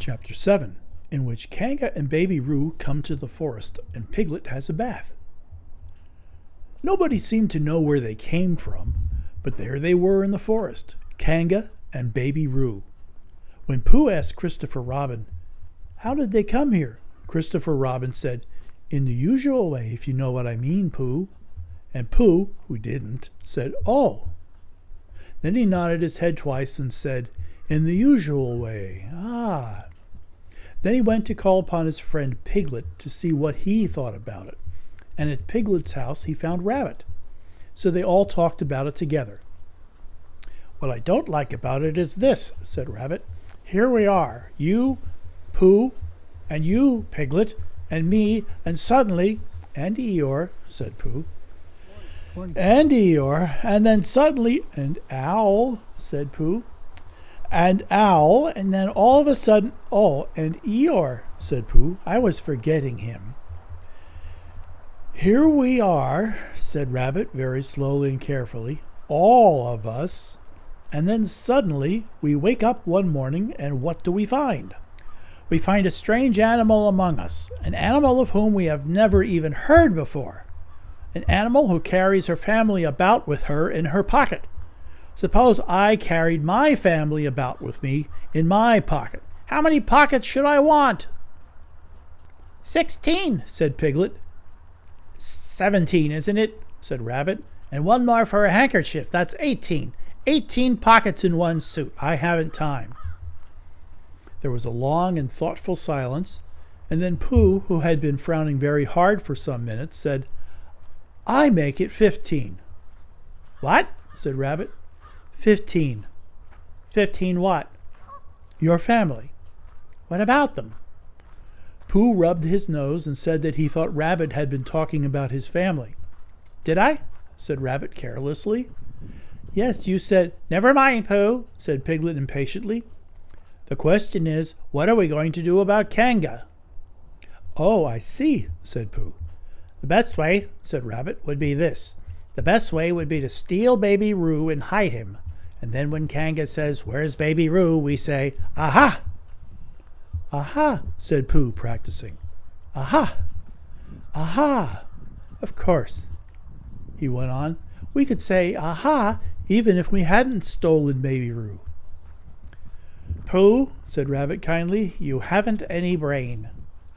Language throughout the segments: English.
Chapter 7, in which Kanga and Baby Roo come to the forest and Piglet has a bath. Nobody seemed to know where they came from, but there they were in the forest, Kanga and Baby Roo. When Pooh asked Christopher Robin, "How did they come here?" Christopher Robin said, "In the usual way, if you know what I mean, Pooh." And Pooh, who didn't, said, "Oh." Then he nodded his head twice and said, "In the usual way, ah." Then he went to call upon his friend Piglet to see what he thought about it, and at Piglet's house he found Rabbit. So they all talked about it together. "What I don't like about it is this," said Rabbit. "Here we are, you, Pooh, and you, Piglet, and me, and suddenly—" "And Eeyore," said Pooh. "And Eeyore, and then suddenly—" "And Owl," said Pooh. "And Owl, and then all of a sudden—" "Oh, and Eeyore," said Pooh. "I was forgetting him." "Here we are," said Rabbit very slowly and carefully, "all of us. And then suddenly we wake up one morning, and what do we find? We find a strange animal among us, an animal of whom we have never even heard before. An animal who carries her family about with her in her pocket. Suppose I carried my family about with me in my pocket. How many pockets should I want?" 16, said Piglet. 17, isn't it? Said Rabbit. "And one more for a handkerchief. That's 18. 18 pockets in one suit. I haven't time." There was a long and thoughtful silence, and then Pooh, who had been frowning very hard for some minutes, said, "I make it 15. "What?" said Rabbit. 15. 15 what? "Your family." "What about them?" Pooh rubbed his nose and said that he thought Rabbit had been talking about his family. "Did I?" said Rabbit carelessly. "Yes, you said—" "Never mind, Pooh," said Piglet impatiently. "The question is, what are we going to do about Kanga?" "Oh, I see," said Pooh. "The best way," said Rabbit, "would be this. The best way would be to steal Baby Roo and hide him. And then when Kanga says, 'Where's Baby Roo?' we say, 'Aha!'" "Aha," said Pooh, practicing. "Aha! Aha! Of course," he went on. "We could say 'aha' even if we hadn't stolen Baby Roo." "Pooh," said Rabbit kindly, "you haven't any brain."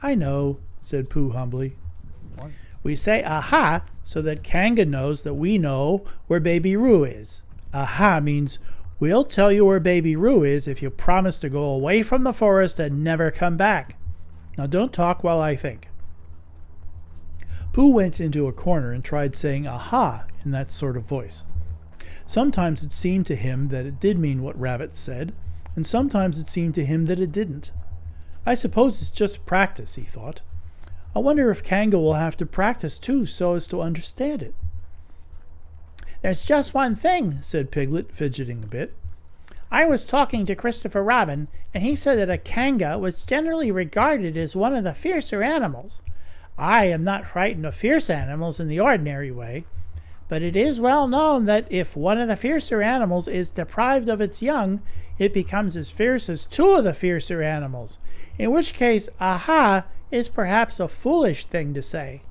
"I know," said Pooh humbly. "What?" "We say 'aha' so that Kanga knows that we know where Baby Roo is. 'Aha' means we'll tell you where Baby Roo is if you promise to go away from the forest and never come back. Now don't talk while I think." Pooh went into a corner and tried saying 'aha' in that sort of voice. Sometimes it seemed to him that it did mean what Rabbit said, and sometimes it seemed to him that it didn't. "I suppose it's just practice," he thought. "I wonder if Kanga will have to practice too so as to understand it." "There's just one thing," said Piglet, fidgeting a bit. "I was talking to Christopher Robin, and he said that a Kanga was generally regarded as one of the fiercer animals. I am not frightened of fierce animals in the ordinary way, but it is well known that if one of the fiercer animals is deprived of its young, it becomes as fierce as two of the fiercer animals, in which case 'aha' is perhaps a foolish thing to say."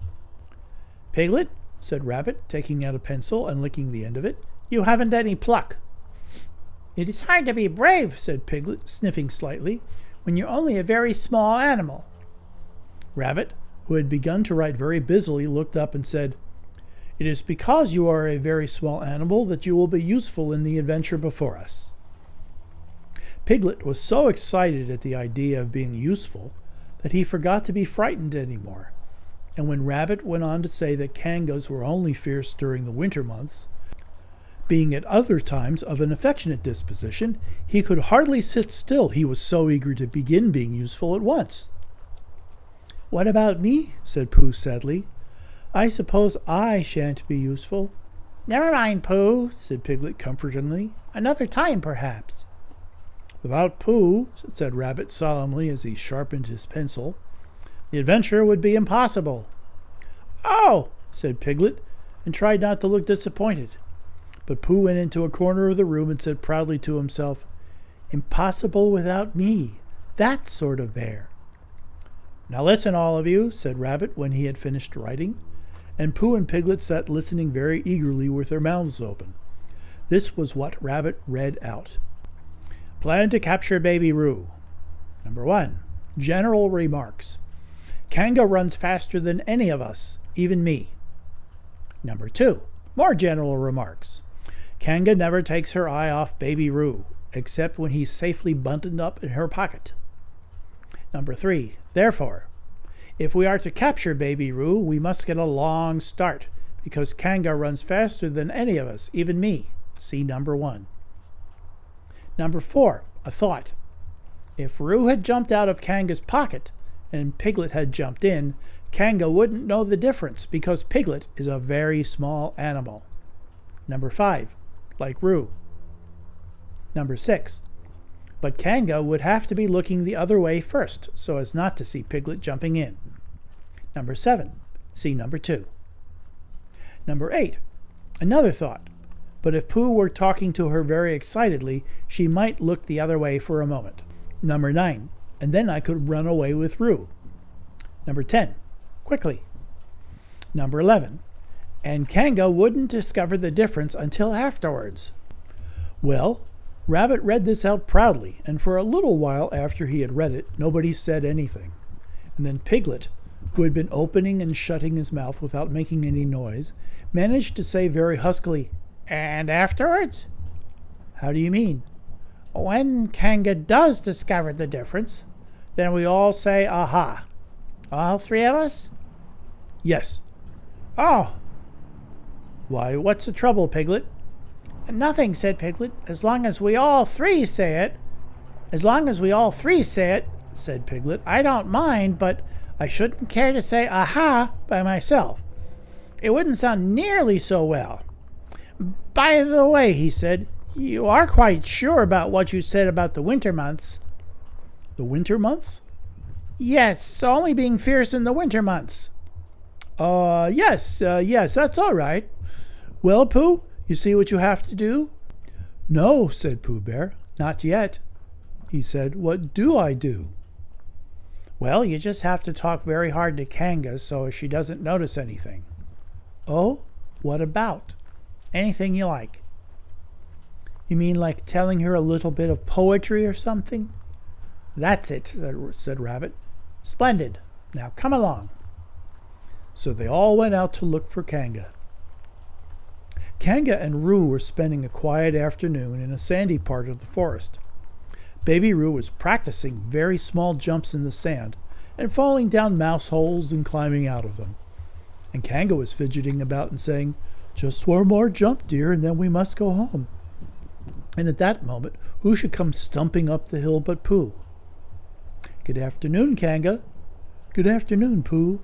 "Piglet," said Rabbit, taking out a pencil and licking the end of it, "you haven't any pluck." "It is hard to be brave," said Piglet, sniffing slightly, "when you're only a very small animal." Rabbit, who had begun to write very busily, looked up and said, "It is because you are a very small animal that you will be useful in the adventure before us." Piglet was so excited at the idea of being useful that he forgot to be frightened any more, and when Rabbit went on to say that Kangas were only fierce during the winter months, being at other times of an affectionate disposition, he could hardly sit still, he was so eager to begin being useful at once. "What about me?" said Pooh sadly. "I suppose I shan't be useful." "Never mind, Pooh," said Piglet comfortingly. "Another time, perhaps." "Without Pooh," said Rabbit solemnly as he sharpened his pencil, "the adventure would be impossible." "Oh!" said Piglet, and tried not to look disappointed. But Pooh went into a corner of the room and said proudly to himself, "Impossible without me. That sort of bear. Now listen, all of you, said Rabbit when he had finished writing, and Pooh and Piglet sat listening very eagerly with their mouths open. This was what Rabbit read out. Plan to capture Baby Roo. Number 1. General remarks. Kanga runs faster than any of us, even me. Number 2. More general remarks. Kanga never takes her eye off Baby Roo, except when he's safely buttoned up in her pocket. Number 3. Therefore, if we are to capture Baby Roo, we must get a long start, because Kanga runs faster than any of us, even me. See number 1. Number 4. A thought. If Roo had jumped out of Kanga's pocket and Piglet had jumped in, Kanga wouldn't know the difference because Piglet is a very small animal. Number 5. Like Roo. Number 6. But Kanga would have to be looking the other way first so as not to see Piglet jumping in. Number 7. See number 2. Number 8. Another thought. But if Pooh were talking to her very excitedly, she might look the other way for a moment. Number 9. And then I could run away with Roo. Number 10. Quickly. Number 11. And Kanga wouldn't discover the difference until afterwards. Well, Rabbit read this out proudly, and for a little while after he had read it, nobody said anything. And then Piglet, who had been opening and shutting his mouth without making any noise, managed to say very huskily, "And afterwards?" "How do you mean?" "When Kanga does discover the difference, then we all say, 'Aha.' All 3 of us?" "Yes." "Oh." "Why, what's the trouble, Piglet?" "Nothing," said Piglet, "as long as we all 3 say it." "As long as we all 3 say it," said Piglet, "I don't mind, but I shouldn't care to say 'aha' by myself. It wouldn't sound nearly so well. By the way," he said, "you are quite sure about what you said about the winter months?" "The winter months?" "Yes, only being fierce in the winter months." Yes, that's all right. Well, Pooh, you see what you have to do?" "No," said Pooh Bear, "not yet." He said, "What do I do?" "Well, you just have to talk very hard to Kanga so she doesn't notice anything." "Oh, what about?" "Anything you like." "You mean like telling her a little bit of poetry or something?" "That's it," said Rabbit. "Splendid. Now come along." So they all went out to look for Kanga. Kanga and Roo were spending a quiet afternoon in a sandy part of the forest. Baby Roo was practicing very small jumps in the sand and falling down mouse holes and climbing out of them. And Kanga was fidgeting about and saying, "Just one more jump, dear, and then we must go home." And at that moment, who should come stumping up the hill but Pooh. "Good afternoon, Kanga." "Good afternoon, Pooh."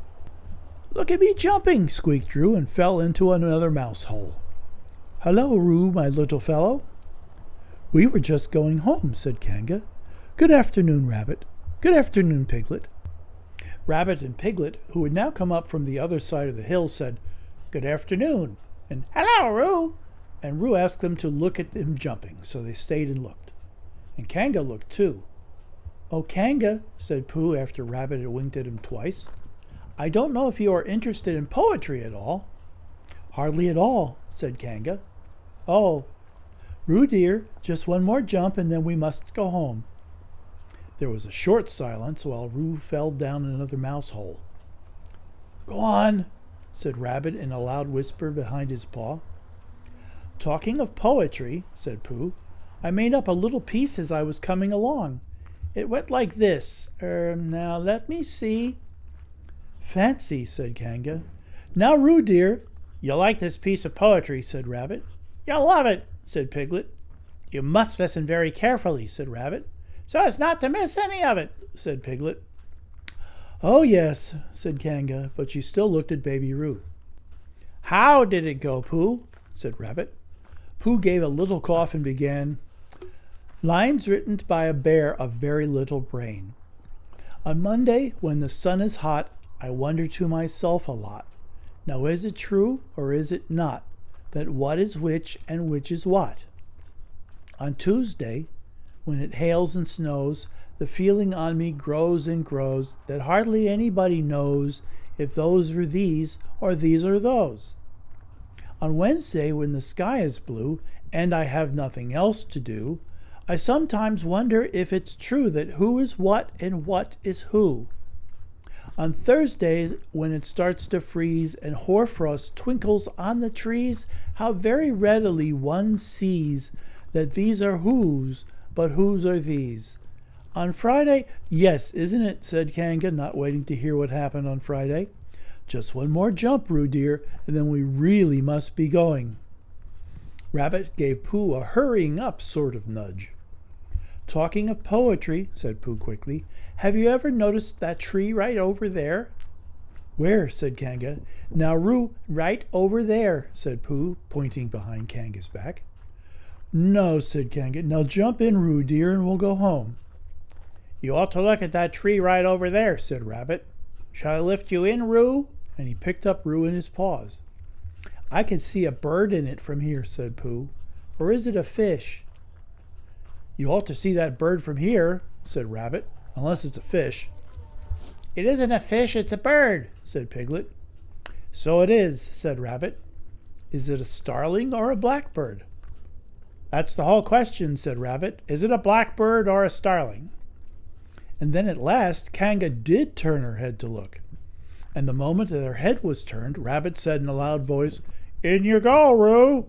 "Look at me jumping," squeaked Roo and fell into another mouse hole. "Hello, Roo, my little fellow." "We were just going home," said Kanga. "Good afternoon, Rabbit." "Good afternoon, Piglet." Rabbit and Piglet, who had now come up from the other side of the hill, said, "Good afternoon," and "Hello, Roo." And Roo asked them to look at him jumping, so they stayed and looked. And Kanga looked too. "Oh, Kanga," said Pooh after Rabbit had winked at him twice, "I don't know if you are interested in poetry at all." "Hardly at all," said Kanga. "Oh, Roo dear, just one more jump and then we must go home." There was a short silence while Roo fell down another mouse hole. "Go on," said Rabbit in a loud whisper behind his paw. "Talking of poetry," said Pooh, "I made up a little piece as I was coming along. It went like this. Now let me see." "Fancy," said Kanga. "Now, Roo dear." "You'll like this piece of poetry," said Rabbit. "You'll love it," said Piglet. "You must listen very carefully," said Rabbit, "so as not to miss any of it," said Piglet. "Oh, yes," said Kanga, but she still looked at Baby Roo. "How did it go, Pooh?" said Rabbit. Pooh gave a little cough and began, "Lines written by a bear of very little brain. On Monday, when the sun is hot, I wonder to myself a lot. Now is it true, or is it not, that what is which and which is what? On Tuesday, when it hails and snows, the feeling on me grows and grows that hardly anybody knows if those are these or these are those. On Wednesday, when the sky is blue and I have nothing else to do, I sometimes wonder if it's true that who is what and what is who. On Thursdays, when it starts to freeze and hoarfrost twinkles on the trees, how very readily one sees that these are whose, but whose are these. On Friday, yes, isn't it, said Kanga, not waiting to hear what happened on Friday. Just one more jump, Roo dear, and then we really must be going. Rabbit gave Pooh a hurrying up sort of nudge. Talking of poetry, said Pooh quickly, have you ever noticed that tree right over there? Where? Said Kanga. Now, Roo, right over there, said Pooh, pointing behind Kanga's back. No, said Kanga. Now jump in, Roo dear, and we'll go home. You ought to look at that tree right over there, said Rabbit. Shall I lift you in, Roo? And he picked up Roo in his paws. I can see a bird in it from here, said Pooh. Or is it a fish? You ought to see that bird from here, said Rabbit, unless it's a fish. It isn't a fish, it's a bird, said Piglet. So it is, said Rabbit. Is it a starling or a blackbird? That's the whole question, said Rabbit. Is it a blackbird or a starling? And then at last Kanga did turn her head to look. And the moment that her head was turned, Rabbit said in a loud voice, In you go, Roo!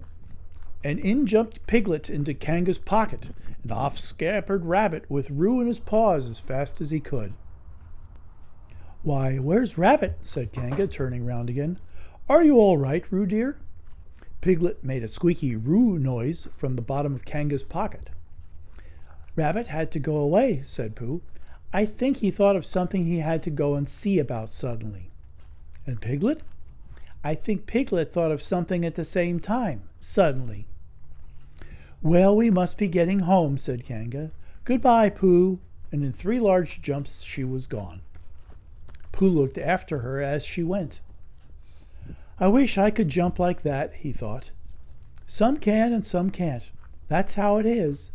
And in jumped Piglet into Kanga's pocket, and off scampered Rabbit with Roo in his paws as fast as he could. Why, where's Rabbit? Said Kanga, turning round again. Are you all right, Roo dear? Piglet made a squeaky Roo noise from the bottom of Kanga's pocket. Rabbit had to go away, said Pooh. I think he thought of something he had to go and see about suddenly. And Piglet? I think Piglet thought of something at the same time, suddenly. Well, we must be getting home, said Kanga. Goodbye, Pooh. And in 3 large jumps she was gone. Pooh looked after her as she went. I wish I could jump like that, he thought. Some can and some can't. That's how it is.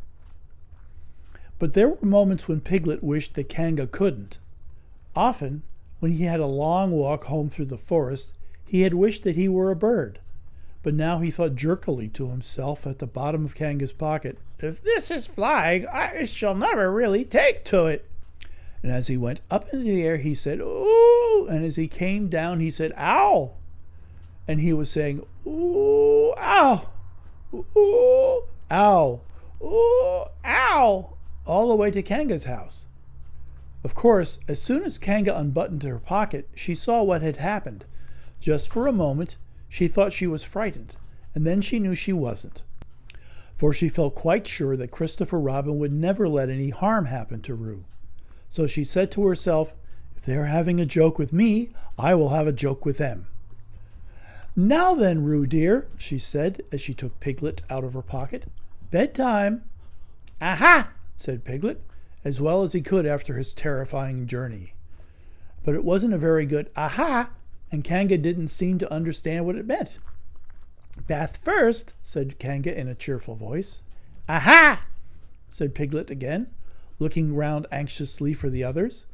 But there were moments when Piglet wished that Kanga couldn't. Often, when he had a long walk home through the forest, he had wished that he were a bird. But now he thought jerkily to himself at the bottom of Kanga's pocket, If this is flying, I shall never really take to it. And as he went up in the air, he said, Ooh! And as he came down, he said, Ow! And he was saying, Ooh, ow! Ooh, ow! Ooh, ow! All the way to Kanga's house. Of course, as soon as Kanga unbuttoned her pocket, she saw what had happened. Just for a moment, she thought she was frightened, and then she knew she wasn't. For she felt quite sure that Christopher Robin would never let any harm happen to Roo. So she said to herself, If they are having a joke with me, I will have a joke with them. Now then, Roo dear, she said as she took Piglet out of her pocket. Bedtime. Aha! Said Piglet, as well as he could after his terrifying journey. But it wasn't a very good aha, and Kanga didn't seem to understand what it meant. Bath first, said Kanga in a cheerful voice. Aha! Said Piglet again, looking round anxiously for the others.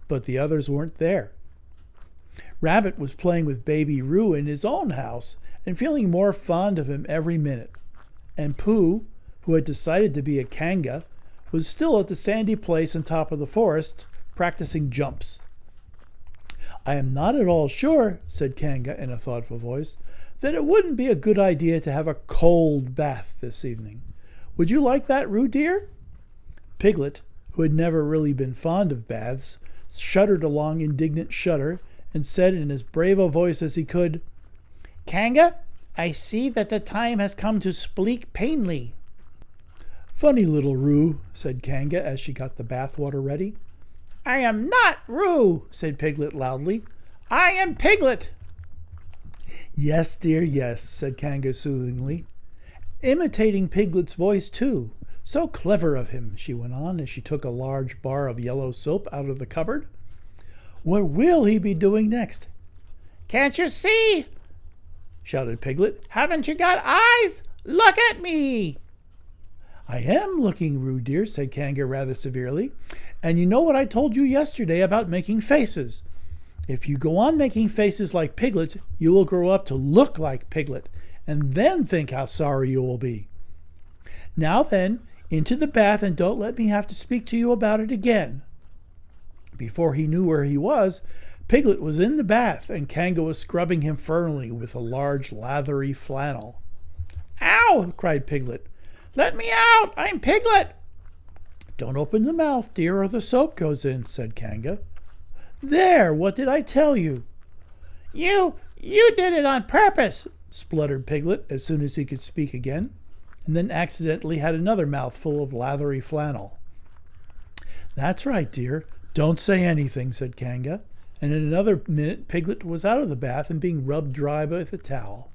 But the others weren't there. Rabbit was playing with baby Roo in his own house and feeling more fond of him every minute. And Pooh, who had decided to be a Kanga, was still at the sandy place on top of the forest, practicing jumps. I am not at all sure, said Kanga in a thoughtful voice, that it wouldn't be a good idea to have a cold bath this evening. Would you like that, Roo dear? Piglet, who had never really been fond of baths, shuddered a long indignant shudder and said in as brave a voice as he could, Kanga, I see that the time has come to speak plainly. Funny little Roo, said Kanga as she got the bath water ready. I am not Roo, said Piglet loudly. I am Piglet. Yes, dear, yes, said Kanga soothingly. Imitating Piglet's voice, too. So clever of him, she went on as she took a large bar of yellow soap out of the cupboard. What will he be doing next? Can't you see? Shouted Piglet. Haven't you got eyes? Look at me. I am looking, Roo dear, said Kanga rather severely. And you know what I told you yesterday about making faces. If you go on making faces like Piglet, you will grow up to look like Piglet, and then think how sorry you will be. Now then, into the bath, and don't let me have to speak to you about it again. Before he knew where he was, Piglet was in the bath, and Kanga was scrubbing him firmly with a large lathery flannel. Ow! Cried Piglet. Let me out! I'm Piglet! Don't open the mouth, dear, or the soap goes in, said Kanga. There! What did I tell you? You did it on purpose, spluttered Piglet as soon as he could speak again, and then accidentally had another mouthful of lathery flannel. That's right, dear. Don't say anything, said Kanga, and in another minute Piglet was out of the bath and being rubbed dry with a towel.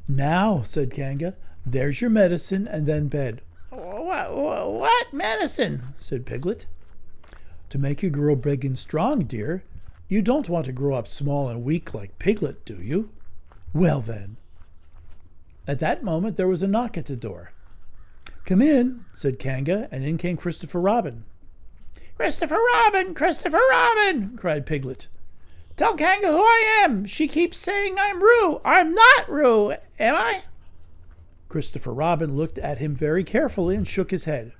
Now, said Kanga, there's your medicine and then bed. What medicine? Said Piglet. To make you grow big and strong, dear. You don't want to grow up small and weak like Piglet, do you? Well then. At that moment there was a knock at the door. Come in, said Kanga, and in came Christopher Robin. Christopher Robin! Christopher Robin! Cried Piglet. Tell Kanga who I am. She keeps saying I'm Roo. I'm not Roo, am I? Christopher Robin looked at him very carefully and shook his head.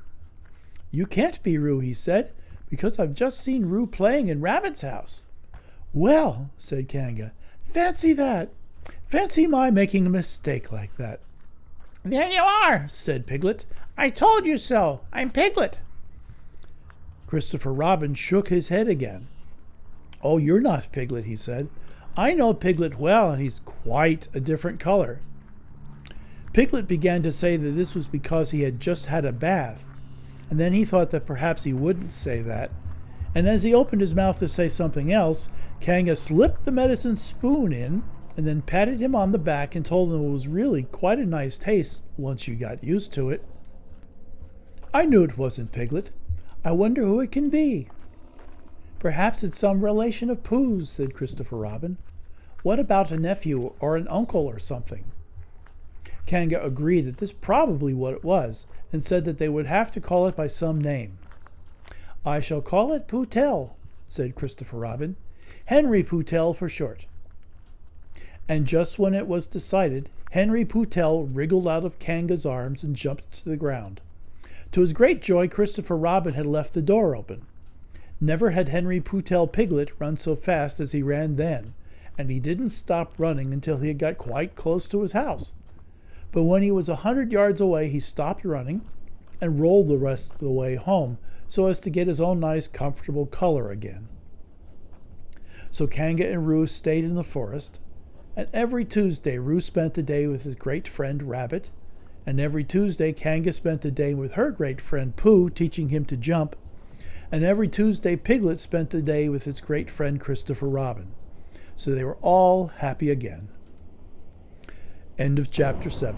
You can't be Roo, he said, because I've just seen Roo playing in Rabbit's house. Well, said Kanga, fancy that. Fancy my making a mistake like that. There you are, said Piglet. I told you so. I'm Piglet. Christopher Robin shook his head again. Oh, you're not Piglet, he said. I know Piglet well, and he's quite a different color. Piglet began to say that this was because he had just had a bath, and then he thought that perhaps he wouldn't say that. And as he opened his mouth to say something else, Kanga slipped the medicine spoon in, and then patted him on the back and told him it was really quite a nice taste once you got used to it. I knew it wasn't Piglet. I wonder who it can be. Perhaps it's some relation of Pooh's, said Christopher Robin. What about a nephew or an uncle or something? Kanga agreed that this probably what it was, and said that they would have to call it by some name. I shall call it Poohtell, said Christopher Robin. Henry Poohtell for short. And just when it was decided, Henry Poohtell wriggled out of Kanga's arms and jumped to the ground. To his great joy, Christopher Robin had left the door open. Never had Henry Poohtell Piglet run so fast as he ran then, and he didn't stop running until he had got quite close to his house. But when he was 100 yards away, he stopped running and rolled the rest of the way home so as to get his own nice, comfortable color again. So Kanga and Roo stayed in the forest, and every Tuesday Roo spent the day with his great friend Rabbit, and every Tuesday Kanga spent the day with her great friend Pooh, teaching him to jump, and every Tuesday Piglet spent the day with his great friend Christopher Robin. So they were all happy again. End of chapter 7.